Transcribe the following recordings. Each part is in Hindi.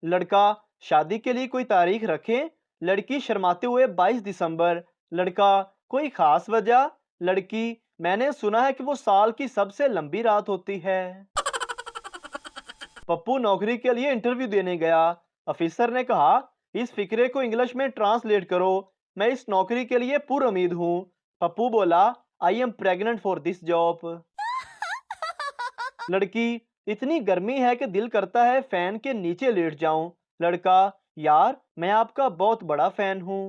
लड़का, शादी के लिए कोई तारीख रखें। लड़की शर्माते हुए 22 दिसंबर। लड़का, कोई खास वजह? लड़की, मैंने सुना है कि वो साल की सबसे लंबी रात होती है। पप्पू नौकरी के लिए इंटरव्यू देने गया। ऑफिसर ने कहा, इस फिक्रे को इंग्लिश में ट्रांसलेट करो। मैं इस नौकरी के लिए पुरउम्मीद हूँ। पप्पू बोला, I am pregnant for this job. लड़की, इतनी गर्मी है कि दिल करता है फैन के नीचे लेट जाऊं। लड़का, यार मैं आपका बहुत बड़ा फैन हूं।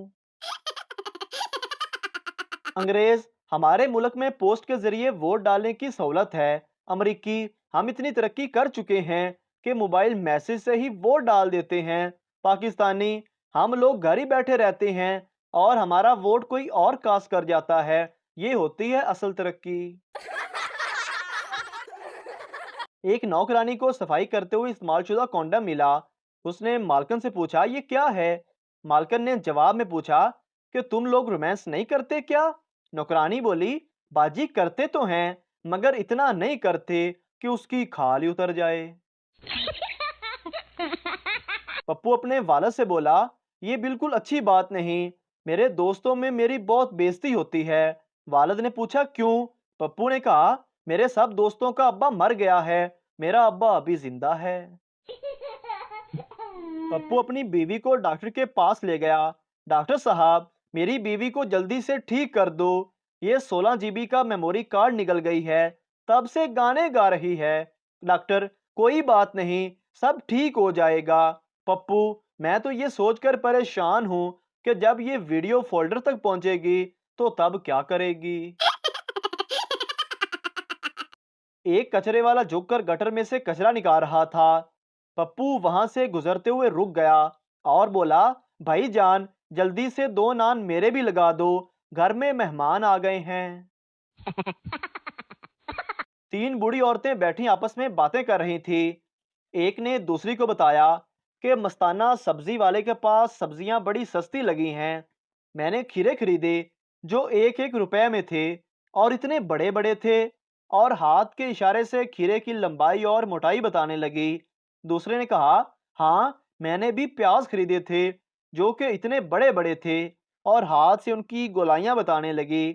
अंग्रेज, हमारे मुल्क में पोस्ट के जरिए वोट डालने की सहूलत है। अमरीकी, हम इतनी तरक्की कर चुके हैं कि मोबाइल मैसेज से ही वोट डाल देते हैं। पाकिस्तानी, हम लोग घर ही बैठे रहते हैं और हमारा वोट कोई और कास्ट कर जाता है। ये होती है असल तरक्की। एक नौकरानी को सफाई करते हुए इस्तेमालशुदा कॉन्डम मिला। उसने मालकन से पूछा, ये क्या है? मालकन ने जवाब में पूछा कि तुम लोग रोमांस नहीं करते क्या? नौकरानी बोली, बाजी करते तो हैं, मगर इतना नहीं करते कि उसकी खाल ही उतर जाए। पप्पू अपने वालद से बोला, ये बिल्कुल अच्छी बात नहीं। मेरे दोस्तों में मेरी बहुत बेइज्जती होती है। वालद ने पूछा, क्यों? पप्पू ने कहा, मेरे सब दोस्तों का अब्बा मर गया है, मेरा अब्बा अभी जिंदा है। पप्पू अपनी बीवी को डॉक्टर के पास ले गया। डॉक्टर साहब, मेरी बीवी को जल्दी से ठीक कर दो। ये 16 जीबी का मेमोरी कार्ड निकल गई है, तब से गाने गा रही है। डॉक्टर, कोई बात नहीं, सब ठीक हो जाएगा। पप्पू, मैं तो ये सोचकर परेशान हूँ कि जब ये वीडियो फोल्डर तक पहुंचेगी तो तब क्या करेगी। एक कचरे वाला झुककर गटर में से कचरा निकाल रहा था। पप्पू वहां से गुजरते हुए रुक गया और बोला, भाई जान, जल्दी से 2 नान मेरे भी लगा दो, घर में मेहमान आ गए हैं। 3 बूढ़ी औरतें बैठी आपस में बातें कर रही थी। एक ने दूसरी को बताया कि मस्ताना सब्जी वाले के पास सब्जियां बड़ी सस्ती लगी हैं। मैंने खीरे खरीदे जो 1-1 रुपए में थे और इतने बड़े बड़े थे, और हाथ के इशारे से खीरे की लंबाई और मोटाई बताने लगी। दूसरे ने कहा, हाँ, मैंने भी प्याज खरीदे थे जो कि इतने बड़े बड़े थे, और हाथ से उनकी गोलाइयां बताने लगी।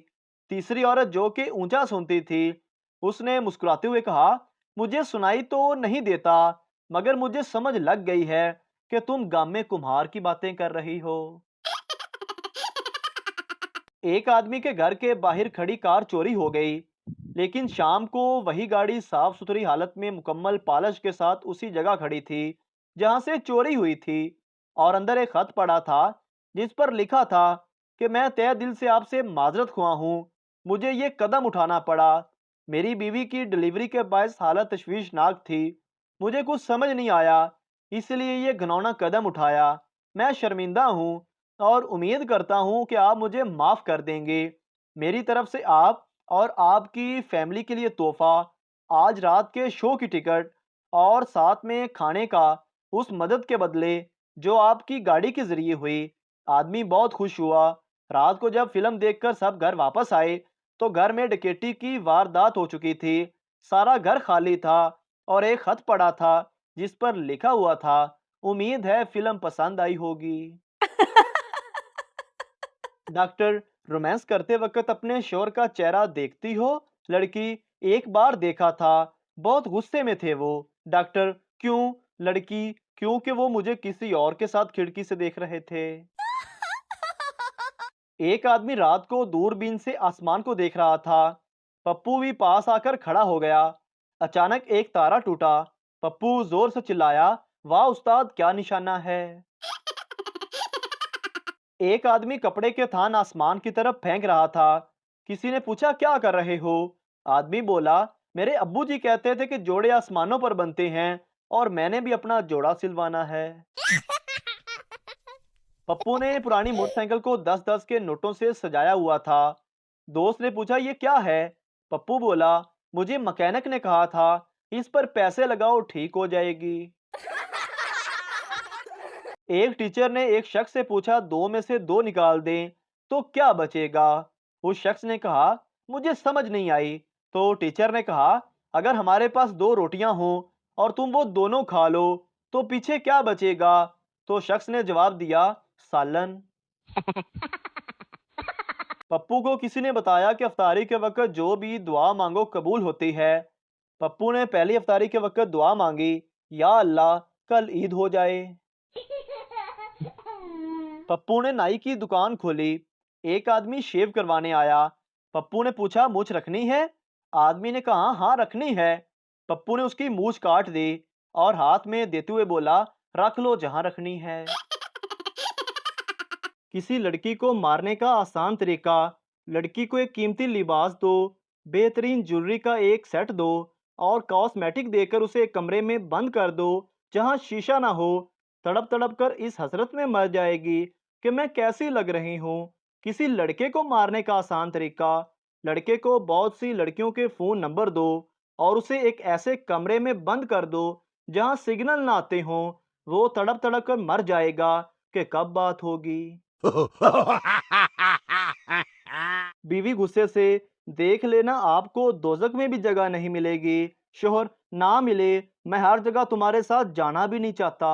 तीसरी औरत जो कि ऊंचा सुनती थी, उसने मुस्कुराते हुए कहा, मुझे सुनाई तो नहीं देता, मगर मुझे समझ लग गई है कि तुम गामे कुम्हार की बातें कर रही हो। एक आदमी के घर के बाहर खड़ी कार चोरी हो गई, लेकिन शाम को वही गाड़ी साफ सुथरी हालत में मुकम्मल पॉलिश के साथ उसी जगह खड़ी थी जहां से चोरी हुई थी, और अंदर एक खत पड़ा था जिस पर लिखा था कि मैं तहे दिल से आपसे माजरत खुआ हूँ, मुझे ये कदम उठाना पड़ा। मेरी बीवी की डिलीवरी के बायस हालत तशवीशनाक थी, मुझे कुछ समझ नहीं आया, इसलिए ये घिनौना कदम उठाया। मैं शर्मिंदा हूँ और उम्मीद करता हूं कि आप मुझे माफ कर देंगे। मेरी तरफ से आप और आपकी फैमिली के लिए तोहफा, आज रात के शो की टिकट और साथ में खाने का, उस मदद के बदले जो आपकी गाड़ी के जरिए हुई। आदमी बहुत खुश हुआ। रात को जब फिल्म देखकर सब घर वापस आए तो घर में डकैती की वारदात हो चुकी थी। सारा घर खाली था और एक खत पड़ा था जिस पर लिखा हुआ था, उम्मीद है फिल्म पसंद आई होगी। डॉक्टर, रोमांस करते वक्त अपने शोहर का चेहरा देखती हो? लड़की, एक बार देखा था, बहुत गुस्से में थे वो। डॉक्टर, क्यों? लड़की, क्योंकि वो मुझे किसी और के साथ खिड़की से देख रहे थे। एक आदमी रात को दूरबीन से आसमान को देख रहा था। पप्पू भी पास आकर खड़ा हो गया। अचानक एक तारा टूटा। पप्पू जोर से चिल्लाया, वाह उस्ताद, क्या निशाना है। एक आदमी कपड़े के थान आसमान की तरफ फेंक रहा था। किसी ने पूछा, क्या कर रहे हो? आदमी बोला, मेरे अब्बू जी कहते थे कि जोड़े आसमानों पर बनते हैं और मैंने भी अपना जोड़ा सिलवाना है। पप्पू ने पुरानी मोटरसाइकिल को 10-10 के नोटों से सजाया हुआ था। दोस्त ने पूछा, ये क्या है? पप्पू बोला, मुझे मैकेनिक ने कहा था इस पर पैसे लगाओ ठीक हो जाएगी। एक टीचर ने एक शख्स से पूछा, दो में से दो निकाल दें तो क्या बचेगा? उस शख्स ने कहा, मुझे समझ नहीं आई। तो टीचर ने कहा, अगर हमारे पास 2 रोटियां हों और तुम वो दोनों खा लो तो पीछे क्या बचेगा? तो शख्स ने जवाब दिया, सालन। पप्पू को किसी ने बताया कि अफ्तारी के वक्त जो भी दुआ मांगो कबूल होती है। पप्पू ने पहली अफ्तारी के वक्त दुआ मांगी, या अल्लाह कल ईद हो जाए। पप्पू ने नाई की दुकान खोली। एक आदमी शेव करवाने आया। पप्पू ने पूछा, मूछ रखनी है? आदमी ने कहा, हाँ रखनी है। पप्पू ने उसकी मूछ काट दी और हाथ में देते हुए बोला, रख लो जहां रखनी है। किसी लड़की को मारने का आसान तरीका, लड़की को एक कीमती लिबास दो, बेहतरीन ज्वेलरी का एक सेट दो और कॉस्मेटिक देकर उसे एक कमरे में बंद कर दो जहां शीशा ना हो। तड़प तड़प कर इस हसरत में मर जाएगी कि मैं कैसी लग रही हूँ। किसी लड़के को मारने का आसान तरीका, लड़के को बहुत सी लड़कियों के फोन नंबर दो और उसे एक ऐसे कमरे में बंद कर दो जहां सिग्नल ना आते हों। वो तड़प तड़प कर मर जाएगा कि कब बात होगी। बीवी गुस्से से, देख लेना आपको दोजक में भी जगह नहीं मिलेगी। शोहर, ना मिले, मैं हर जगह तुम्हारे साथ जाना भी नहीं चाहता।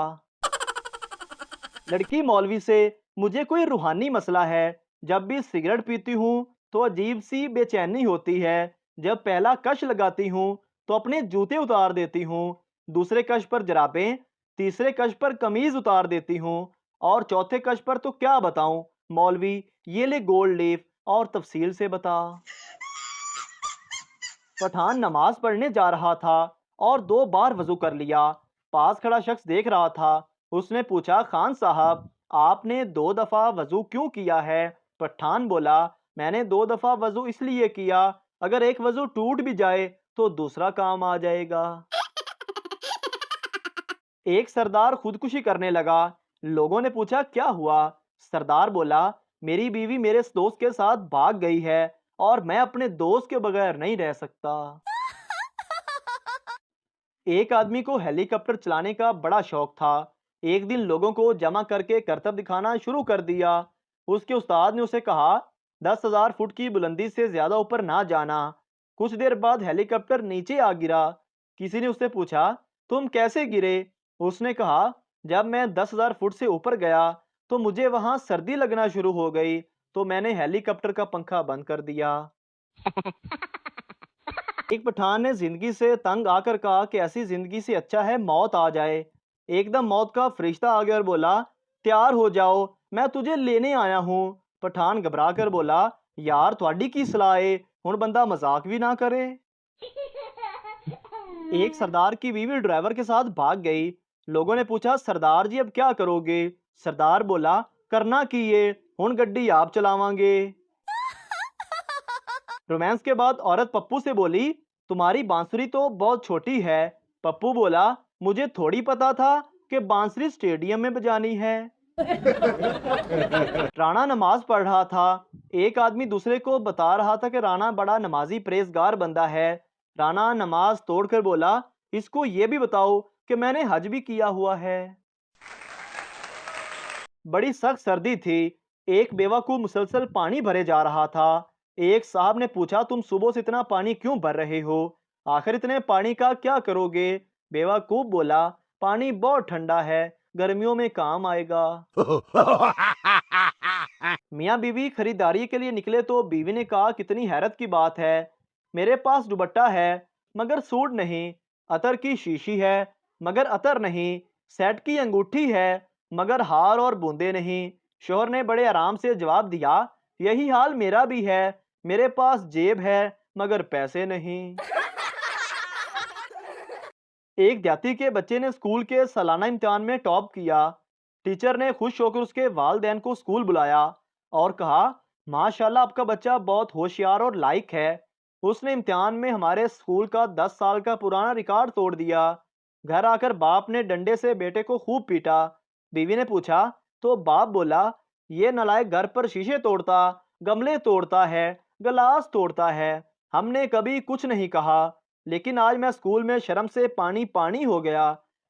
लड़की मौलवी से, मुझे कोई रूहानी मसला है। जब भी सिगरेट पीती हूँ तो अजीब सी बेचैनी होती है। जब पहला कश लगाती हूँ तो अपने जूते उतार देती हूँ, दूसरे कश पर जराबें, तीसरे कश पर कमीज उतार देती हूँ और चौथे कश पर तो क्या बताऊं। मौलवी, ये ले गोल्ड लीफ और तफसील से बता। पठान नमाज पढ़ने जा रहा था और 2 बार वजू कर लिया। पास खड़ा शख्स देख रहा था। उसने पूछा, खान साहब आपने 2 दफा वजू क्यों किया है? पठान बोला, मैंने 2 दफा वजू इसलिए किया, अगर एक वजू टूट भी जाए तो दूसरा काम आ जाएगा। एक सरदार खुदकुशी करने लगा। लोगों ने पूछा, क्या हुआ? सरदार बोला, मेरी बीवी मेरे दोस्त के साथ भाग गई है और मैं अपने दोस्त के बगैर नहीं रह सकता। एक आदमी को हेलीकॉप्टर चलाने का बड़ा शौक था। एक दिन लोगों को जमा करके करतब दिखाना शुरू कर दिया। उसके उस्ताद ने उसे कहा, 10,000 फुट की बुलंदी से ज्यादा ऊपर ना जाना। कुछ देर बाद हेलीकॉप्टर नीचे आ गिरा। किसी ने उससे पूछा, तुम कैसे गिरे? उसने कहा, जब मैं 10,000 फुट से ऊपर गया तो मुझे वहां सर्दी लगना शुरू हो गई, तो मैंने हेलीकॉप्टर का पंखा बंद कर दिया। एक पठान ने जिंदगी से तंग आकर कहा कि ऐसी जिंदगी से अच्छा है मौत आ जाए। एकदम मौत का फरिश्ता आ गया और बोला, तैयार हो जाओ, मैं तुझे लेने आया हूँ। पठान घबरा कर बोला, यार थोड़ी की सलाह है, हुण बंदा मजाक भी ना करे। एक सरदार की बीवी ड्राइवर के साथ भाग गई। लोगों ने पूछा, सरदार जी अब क्या करोगे? सरदार बोला, करना की ये, हुण गड्डी आप चलावांगे। रोमांस के बाद औरत पप्पू से बोली, तुम्हारी बांसुरी तो बहुत छोटी है। पप्पू बोला, मुझे थोड़ी पता था कि बांसुरी स्टेडियम में बजानी है। राणा नमाज पढ़ रहा था। एक आदमी दूसरे को बता रहा था कि राणा बड़ा नमाजी परहेजगार बंदा है। राणा नमाज तोड़कर बोला, इसको ये भी बताओ कि मैंने हज भी किया हुआ है। बड़ी सख्त सर्दी थी। एक बेवकूफ मुसलसल पानी भरे जा रहा था। एक साहब ने पूछा, तुम सुबह से इतना पानी क्यों भर रहे हो? आखिर इतने पानी का क्या करोगे? बेवकूफ बोला, पानी बहुत ठंडा है, गर्मियों में काम आएगा। मियाँ बीवी खरीदारी के लिए निकले तो बीवी ने कहा, कितनी हैरत की बात है, मेरे पास दुपट्टा है मगर सूट नहीं, अतर की शीशी है मगर अतर नहीं, सेट की अंगूठी है मगर हार और बूंदे नहीं। शोहर ने बड़े आराम से जवाब दिया, यही हाल मेरा भी है, मेरे पास जेब है मगर पैसे नहीं। एक जाति के बच्चे ने स्कूल के सालाना इम्तिहान में टॉप किया। टीचर ने खुश होकर उसके वालिदैन को स्कूल बुलाया और कहा, माशाल्लाह आपका बच्चा बहुत होशियार और लायक है। उसने इम्तिहान में हमारे स्कूल का 10 साल का पुराना रिकॉर्ड तोड़ दिया। घर आकर बाप ने डंडे से बेटे को खूब पीटा। बीवी ने पूछा तो बाप बोला, ये नालायक घर पर शीशे तोड़ता, गमले तोड़ता है, गिलास तोड़ता है, हमने कभी कुछ नहीं कहा, लेकिन आज मैं स्कूल में शर्म से पानी पानी हो गया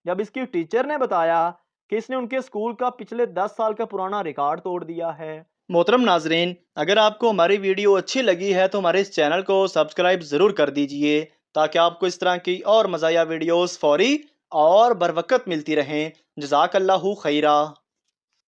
जब इसकी टीचर ने बताया कि इसने उनके स्कूल का पिछले 10 साल का पुराना रिकॉर्ड तोड़ दिया है। मोहतरम नाजरीन, अगर आपको हमारी वीडियो अच्छी लगी है तो हमारे इस चैनल को सब्सक्राइब ज़रूर कर दीजिए ताकि आपको इस तरह की और मज़ाया वीडियोस फौरी और बरवकत मिलती रहें। जज़ाकल्लाहु खैरा।